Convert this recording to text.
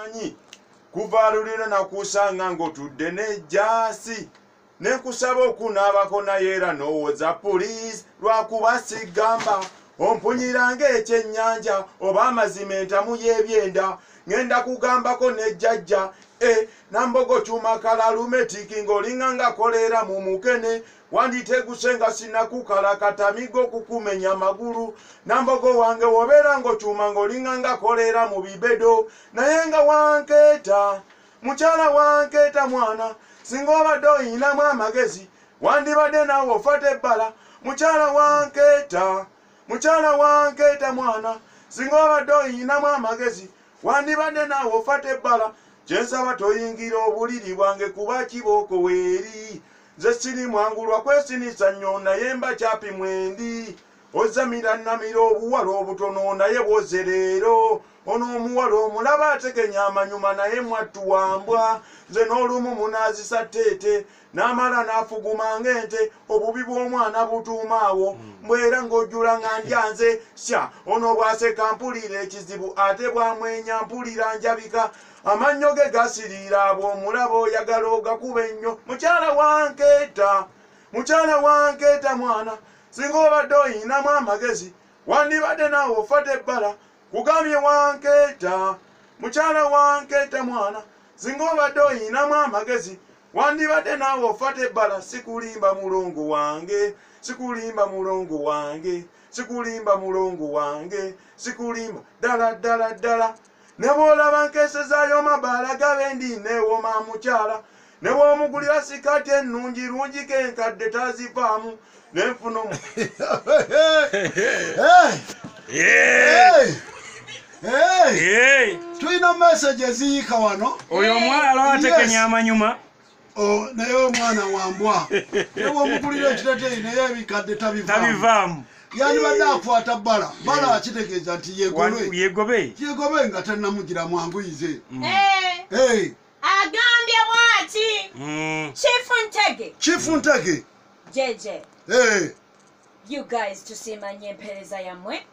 Anyi kuva lulira nakusanga ng'otudde n'ejjaasi ne nkusaba okunaabako naye era n'owoza poliisi lwakuba sigamba ompunyiranga ekyennyanja oba amazima entamu y'ebyenda ngenda kugambako n'ejjajja Nambogo Chuma Kalalume tiki ngolinga nga kolera mu mukene wanditeguse nga sinakukala katamigo kukumenya maguru Nambogo wange wobera ngo chuma ngolinga nga kolera mu bibedo naye nga wanketa mukyala wanketa mwana singa obadde oyinamu amagezi wandibadde nawe ofate ebbala mukyala wanketa mwana singa obadde oyinamu amagezi wandibadde nawe ofate ebbala kyensaba toyingira obuliri bwange kuba kibooko weeri nze siri mwangulwa kwesinisa nnyo naye mba kyapi mwendi ozamira nnamira obuwala obutono naye bwoze leero ono omuwala omulaba atekenya amanyuma naye mwattu wambwa nze n'olumu munaazisa tteete n'amala n'afuguma ng'ente obubi bw'omwana butuuma awo mbwera ng'ojjula nga ndyanze sya ono bw'aseka mpulira ekizibu ate bw'amwenya mpulira njabika amannyo ge gasiriira abo omulaba oyagala ogakuba ennyo mukyala wanketa mwana singa obadde oyinamu amagezi wandibadde naawe ofata ebbala kugambye wanketa mukyala wanketa mwana singa obadde oyinamu amagezi wandibadde naawe ofata ebbala sikulimba mulongo wange sikulimba ddala ne bw'olaba nkesezaayo mabaala gabendi neewoma mukyala ne bw'omugulira sikaati ennungi lungiko enkadde tazivaamu nenfuna tulina message eziyiika wano oyo omwala atekenya amanyuma naye omwana wambwa ne bw'omugulira ekiteteeyi naye ebikadde tabivaamu yandibadde akwata bbala akitegeeza nti yegobe nga tannamugira mwanguyise agambye bwati Chifu Ntege Jeje you guys tusimanye empereza yammwe